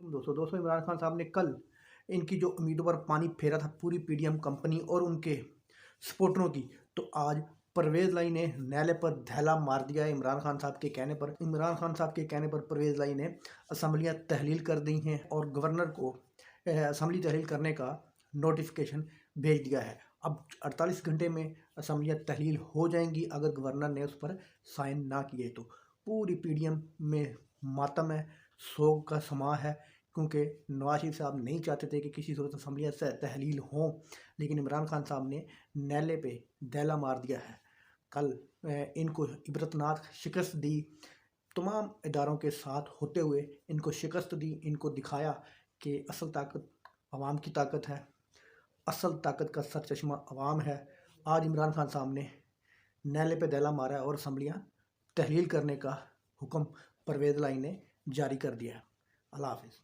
दोस्तों इमरान खान साहब ने कल इनकी जो उम्मीदों पर पानी फेरा था पूरी पीडीएम कंपनी और उनके सपोर्टरों की, तो आज परवेज़ लाई ने नैले पर धैला मार दिया है। इमरान खान साहब के कहने पर परवेज़ लाई ने असम्बलियाँ तहलील कर दी हैं और गवर्नर को असम्बली तहलील करने का नोटिफिकेशन भेज दिया है। अब 48 घंटे में असम्बलियाँ तहलील हो जाएंगी अगर गवर्नर ने उस पर साइन ना किए तो। पूरी पीडीएम में मातम है, शोक का समा है, क्योंकि नवाज शरीफ साहब नहीं चाहते थे कि किसी सूरत असम्बलियाँ तहलील हों, लेकिन इमरान खान साहब ने नैले पे दैला मार दिया है। कल इनको इबरतनाक शिकस्त दी, तमाम इदारों के साथ होते हुए इनको शिकस्त दी, इनको दिखाया कि असल ताकत अवाम की ताकत है, असल ताकत का सरचश्मा अवाम है। आज इमरान खान साहब ने नैले पे दैला मारा है और असम्बलियाँ तहलील करने का हुक्म परवेज़ लाई ने जारी कर दिया है। अल्लाह हाफिज़।